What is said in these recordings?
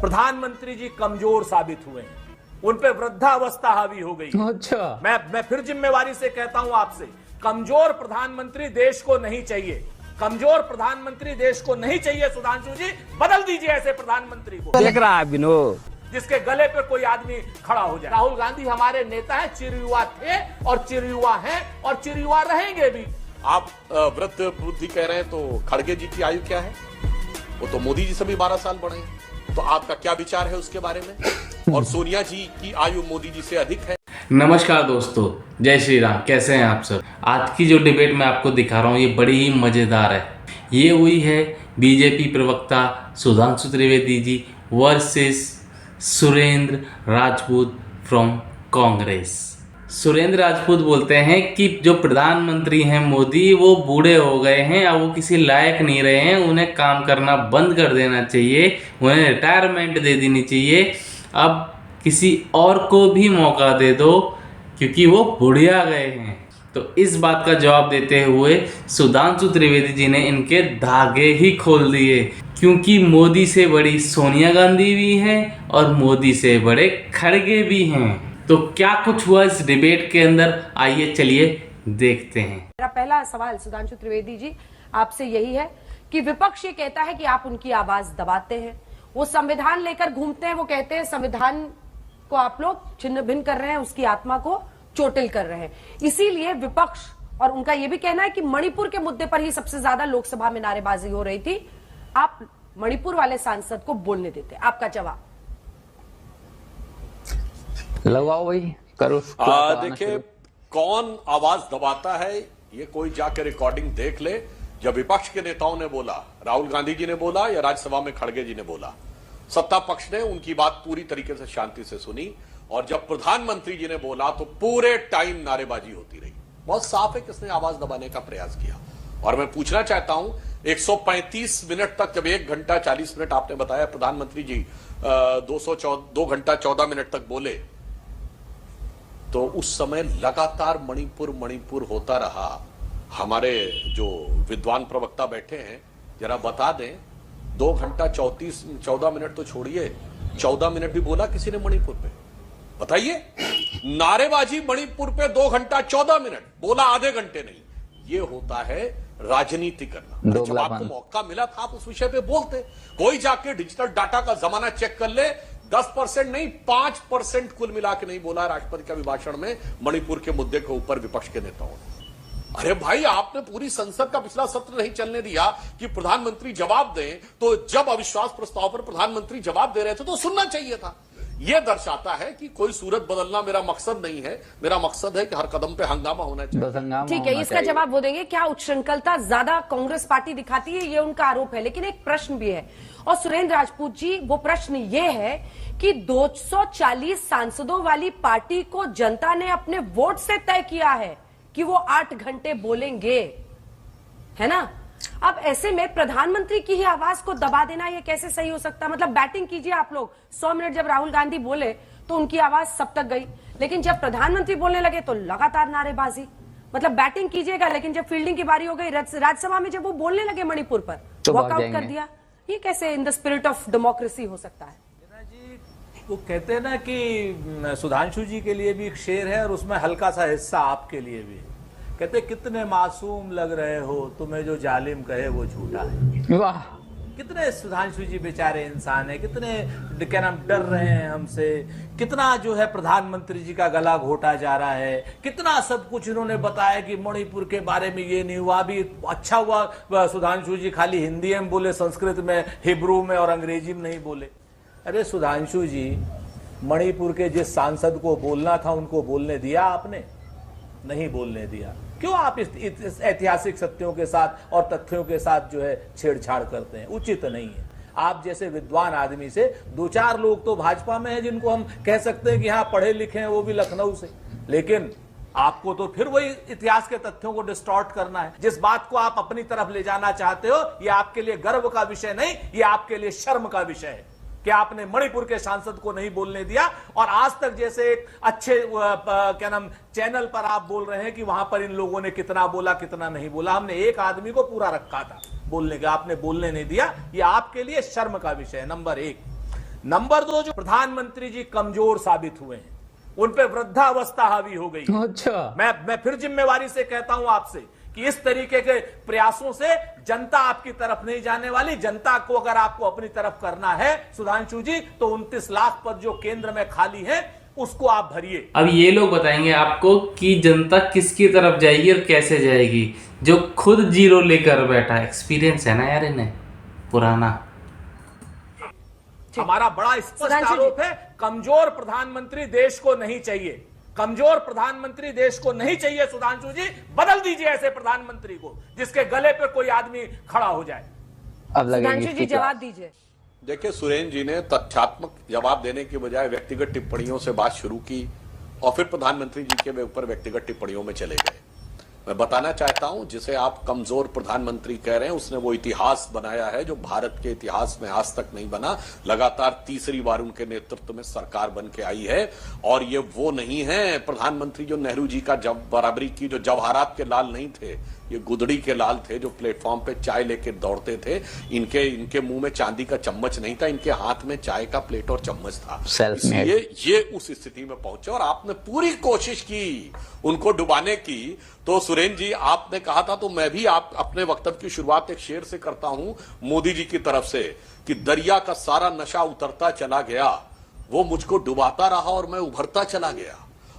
प्रधानमंत्री जी कमजोर साबित हुए हैं, उन पे वृद्धावस्था हावी हो गई। अच्छा, मैं फिर जिम्मेवारी से कहता हूं आपसे, कमजोर प्रधानमंत्री देश को नहीं चाहिए, कमजोर प्रधानमंत्री देश को नहीं चाहिए। सुधांशु जी, बदल दीजिए ऐसे प्रधानमंत्री को। देख रहा है विनोद, जिसके गले पे कोई आदमी खड़ा हो जाए। राहुल गांधी हमारे नेता हैं, चिरयुवा थे और चिरयुवा हैं और चिरयुवा रहेंगे भी। आप वृद्ध बुद्धि कह रहे हैं, तो खड़गे जी की आयु क्या है? वो तो मोदी जी से भी 12 साल बड़े हैं। तो आपका क्या विचार है उसके बारे में? और सोनिया जी की आयु मोदी जी से अधिक है। नमस्कार दोस्तों, जय श्री राम। कैसे हैं आप सब? आज की जो डिबेट मैं आपको दिखा रहा हूँ ये बड़ी ही मज़ेदार है। ये हुई है बीजेपी प्रवक्ता सुधांशु त्रिवेदी जी वर्सेस सुरेंद्र राजपूत फ्रॉम कांग्रेस। सुरेंद्र राजपूत बोलते हैं कि जो प्रधानमंत्री हैं मोदी, वो बूढ़े हो गए हैं, अब वो किसी लायक नहीं रहे हैं, उन्हें काम करना बंद कर देना चाहिए, उन्हें रिटायरमेंट दे देनी चाहिए, अब किसी और को भी मौका दे दो क्योंकि वो बुढ़िया गए हैं। तो इस बात का जवाब देते हुए सुधांशु त्रिवेदी जी ने इनके धागे ही खोल दिए, क्योंकि मोदी से बड़ी सोनिया गांधी भी हैं और मोदी से बड़े खड़गे भी हैं। तो क्या कुछ हुआ इस डिबेट के अंदर, आइए चलिए देखते हैं। मेरा पहला सवाल सुधांशु त्रिवेदी जी आपसे यही है कि विपक्ष ये कहता है कि आप उनकी आवाज दबाते हैं, वो संविधान लेकर घूमते हैं, वो कहते हैं संविधान को आप लोग छिन्न भिन्न कर रहे हैं, उसकी आत्मा को चोटिल कर रहे हैं। इसीलिए विपक्ष और उनका यह भी कहना है कि मणिपुर के मुद्दे पर ही सबसे ज्यादा लोकसभा में नारेबाजी हो रही थी, आप मणिपुर वाले सांसद को बोलने देते। आपका जवाब? लगाओ भाई, करो। देखिए, कौन आवाज दबाता है ये कोई जाकर रिकॉर्डिंग देख ले। जब विपक्ष के नेताओं ने बोला, राहुल गांधी जी ने बोला या राज्यसभा में खड़गे जी ने बोला, सत्ता पक्ष ने उनकी बात पूरी तरीके से शांति से सुनी, और जब प्रधानमंत्री जी ने बोला तो पूरे टाइम नारेबाजी होती रही। बहुत साफ है किसने आवाज दबाने का प्रयास किया। और मैं पूछना चाहता हूं, 135 मिनट तक, जब 1 घंटा 40 मिनट आपने बताया प्रधानमंत्री जी 2 घंटा 14 मिनट तक बोले, तो उस समय लगातार मणिपुर होता रहा। हमारे जो विद्वान प्रवक्ता बैठे हैं, जरा बता दें, 2 घंटा 14 मिनट तो छोड़िए, 14 मिनट भी बोला किसी ने मणिपुर पे? बताइए। नारेबाजी मणिपुर पे 2 घंटा 14 मिनट बोला, आधे घंटे नहीं। ये होता है राजनीति करना। जब आपको मौका मिला था आप उस विषय पे बोलते। कोई जाके डिजिटल डाटा का जमाना चेक कर ले, 10% नहीं 5% कुल मिला के नहीं बोला राष्ट्रपति के अभिभाषण में मणिपुर के मुद्दे के ऊपर विपक्ष के नेताओं ने। अरे भाई, आपने पूरी संसद का पिछला सत्र नहीं चलने दिया कि प्रधानमंत्री जवाब दें। तो जब अविश्वास प्रस्ताव पर प्रधानमंत्री जवाब दे रहे थे तो सुनना चाहिए था। यह दर्शाता है कि कोई सूरत बदलना मेरा मकसद नहीं है। मेरा मकसद है कि हर कदम पे हंगामा होना चाहिए। ठीक है, इसका जवाब वो देंगे। क्या उच्छृंखलता ज्यादा कांग्रेस पार्टी दिखाती है, ये उनका आरोप है, लेकिन एक प्रश्न भी है। और सुरेंद्र राजपूत जी, वो प्रश्न ये है कि 240 सांसदों वाली पार्टी को जनता ने अपने वोट से तय किया है कि वो 8 घंटे बोलेंगे, है ना? अब ऐसे में प्रधानमंत्री की ही आवाज को दबा देना ये कैसे सही हो सकता है? मतलब बैटिंग कीजिए आप लोग, 100 मिनट जब राहुल गांधी बोले तो उनकी आवाज सब तक गई, लेकिन जब प्रधानमंत्री बोलने लगे तो लगातार नारेबाजी। मतलब बैटिंग कीजिएगा, लेकिन जब फील्डिंग की बारी हो गई, राज्यसभा में जब वो बोलने लगे मणिपुर पर, तो वॉकआउट कर दिया। ये कैसे in the spirit of democracy हो सकता है? वो कहते हैं ना कि सुधांशु जी के लिए भी एक शेर है और उसमें हल्का सा हिस्सा आपके लिए भी। कहते कितने मासूम लग रहे हो, तुम्हें जो जालिम कहे वो झूठा है। वाह, कितने सुधांशु जी बेचारे इंसान है, कितने क्या नाम डर रहे हैं हमसे, कितना जो है प्रधानमंत्री जी का गला घोटा जा रहा है, कितना सब कुछ इन्होंने बताया कि मणिपुर के बारे में ये नहीं हुआ। अभी अच्छा हुआ सुधांशु जी खाली हिंदी में बोले, संस्कृत में, हिब्रू में और अंग्रेजी में नहीं बोले। अरे सुधांशु जी, मणिपुर के जिस सांसद को बोलना था उनको बोलने दिया आपने? नहीं बोलने दिया। क्यों आप इस ऐतिहासिक सत्यों के साथ और तथ्यों के साथ जो है छेड़छाड़ करते हैं? उचित नहीं है। आप जैसे विद्वान आदमी से 2-4 लोग तो भाजपा में हैं जिनको हम कह सकते हैं कि हाँ पढ़े लिखे हैं, वो भी लखनऊ से, लेकिन आपको तो फिर वही इतिहास के तथ्यों को डिस्टॉर्ट करना है। जिस बात को आप अपनी तरफ ले जाना चाहते हो, ये आपके लिए गर्व का विषय नहीं, ये आपके लिए शर्म का विषय है कि आपने मणिपुर के सांसद को नहीं बोलने दिया। और आज तक जैसे एक अच्छे क्या नाम चैनल पर आप बोल रहे हैं कि वहां पर इन लोगों ने कितना बोला कितना नहीं बोला, हमने एक आदमी को पूरा रखा था बोलने का, आपने बोलने नहीं दिया। ये आपके लिए शर्म का विषय है, नंबर 1। नंबर 2, जो प्रधानमंत्री जी कमजोर साबित हुए हैं, उन पे वृद्धावस्था हावी हो गई। अच्छा, मैं फिर जिम्मेवारी से कहता हूं आपसे कि इस तरीके के प्रयासों से जनता आपकी तरफ नहीं जाने वाली। जनता को अगर आपको अपनी तरफ करना है सुधांशु जी, तो 29 लाख पद जो केंद्र में खाली है उसको आप भरिए। अब ये लोग बताएंगे आपको कि जनता किसकी तरफ जाएगी और कैसे जाएगी, जो खुद जीरो लेकर बैठा। एक्सपीरियंस है ना यार इन्हें पुराना। हमारा बड़ा स्पष्ट आरोप है, कमजोर प्रधानमंत्री देश को नहीं चाहिए। कमजोर प्रधानमंत्री देश को नहीं चाहिए। सुधांशु जी, बदल दीजिए ऐसे प्रधानमंत्री को जिसके गले पे कोई आदमी खड़ा हो जाए। अब लगेगी सुधांशु जी इसकी जवाब दीजिए। देखिए, सुरेंद्र जी ने तथ्यात्मक जवाब देने के बजाय व्यक्तिगत टिप्पणियों से बात शुरू की और फिर प्रधानमंत्री जी के ऊपर व्यक्तिगत टिप्पणियों में चले गए। मैं बताना चाहता हूं, जिसे आप कमजोर प्रधानमंत्री कह रहे हैं, उसने वो इतिहास बनाया है जो भारत के इतिहास में आज तक नहीं बना। लगातार तीसरी बार उनके नेतृत्व में सरकार बन के आई है और ये वो नहीं है प्रधानमंत्री जो नेहरू जी का जब बराबरी की, जो जवाहरात के लाल नहीं थे, ये गुदड़ी के लाल थे जो प्लेटफॉर्म पे चाय लेके दौड़ते थे। इनके मुंह में चांदी का चम्मच नहीं था, इनके हाथ में चाय का प्लेट और चम्मच था। इसलिए ये उस स्थिति में पहुंचे और आपने पूरी कोशिश की उनको डुबाने की। तो सुरेंद्र जी, आपने कहा था, तो मैं भी आप अपने वक्तव्य की शुरुआत एक शेर से करता हूं मोदी जी की तरफ से, कि दरिया का सारा नशा उतरता चला गया, वो मुझको डुबाता रहा और मैं उभरता चला गया,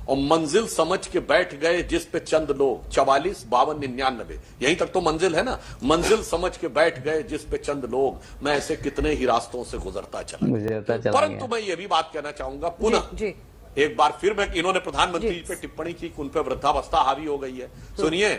और मंजिल समझ के बैठ गए जिस पे चंद लोग, 44, 52, 99, यहीं तक तो मंजिल है ना। मंजिल समझ के बैठ गए जिस पे चंद लोग, मैं ऐसे कितने ही रास्तों से गुजरता चला। परंतु मैं ये भी बात कहना चाहूंगा पुनः एक बार फिर, मैं इन्होंने प्रधानमंत्री जी पे टिप्पणी की कि उन पे वृद्धावस्था हावी हो गई है। सुनिए,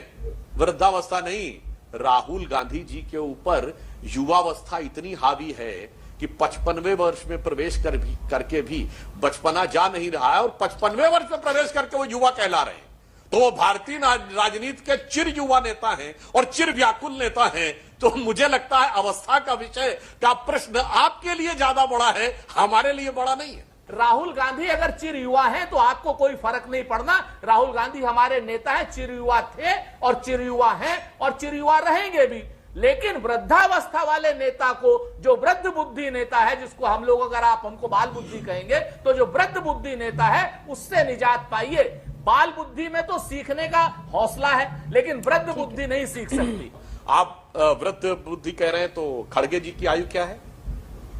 वृद्धावस्था नहीं, राहुल गांधी जी के ऊपर युवावस्था इतनी हावी है कि 55वें वर्ष में प्रवेश करके भी बचपना जा नहीं रहा है, और 55वें वर्ष में प्रवेश करके वो युवा कहला रहे हैं। तो वो भारतीय राजनीति के चिर युवा नेता हैं और चिर व्याकुल नेता हैं। तो मुझे लगता है अवस्था का विषय का प्रश्न आपके लिए ज्यादा बड़ा है, हमारे लिए बड़ा नहीं है। राहुल गांधी अगर चिर युवा हैं तो आपको कोई फर्क नहीं पड़ना। राहुल गांधी हमारे नेता हैं, चिर युवा थे और चिर युवा हैं और चिर युवा रहेंगे भी। लेकिन वृद्धावस्था वाले नेता को, जो वृद्ध बुद्धि नेता है, जिसको हम लोग, अगर आप हमको बाल बुद्धि कहेंगे, तो जो वृद्ध बुद्धि नेता है उससे निजात पाइए। बाल बुद्धि में तो सीखने का हौसला है, लेकिन वृद्ध बुद्धि नहीं सीख सकती। आप वृद्ध बुद्धि कह रहे हैं, तो खड़गे जी की आयु क्या है?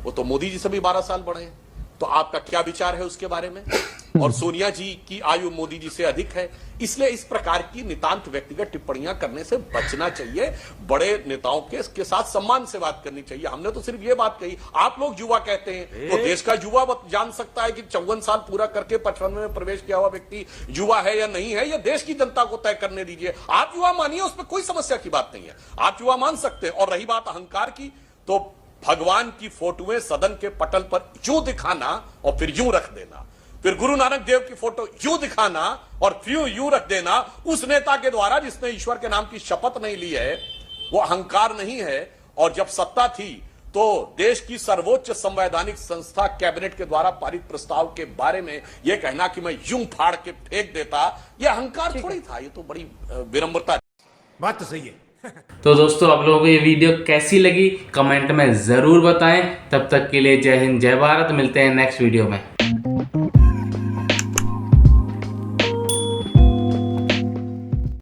वो तो मोदी जी से भी 12 साल बड़े हैं। तो आपका क्या विचार है उसके बारे में? और सोनिया जी की आयु मोदी जी से अधिक है। इसलिए इस प्रकार की नितांत व्यक्तिगत टिप्पणियां करने से बचना चाहिए। बड़े नेताओं के साथ सम्मान से बात करनी चाहिए। हमने तो सिर्फ ये बात कही, आप लोग युवा कहते हैं, तो देश का युवा जान सकता है कि 54 साल पूरा करके 55 में प्रवेश किया हुआ व्यक्ति युवा है या नहीं है, यह देश की जनता को तय करने दीजिए। आप युवा मानिए, उसमें कोई समस्या की बात नहीं है, आप युवा मान सकते हैं। और रही बात अहंकार की, तो भगवान की फोटोएं सदन के पटल पर यूं दिखाना और फिर यूं रख देना, फिर गुरु नानक देव की फोटो यूं दिखाना और फिर यूं रख देना, उस नेता के द्वारा जिसने ईश्वर के नाम की शपथ नहीं ली है, वो अहंकार नहीं है। और जब सत्ता थी तो देश की सर्वोच्च संवैधानिक संस्था कैबिनेट के द्वारा पारित प्रस्ताव के बारे में यह कहना कि मैं यूं फाड़ के फेंक देता, यह अहंकार थोड़ी था, ये तो बड़ी विनम्रता। बात तो सही है। तो दोस्तों, आप लोगों को ये वीडियो कैसी लगी कमेंट में ज़रूर बताएं। तब तक के लिए जय हिंद, जय भारत। मिलते हैं नेक्स्ट वीडियो में।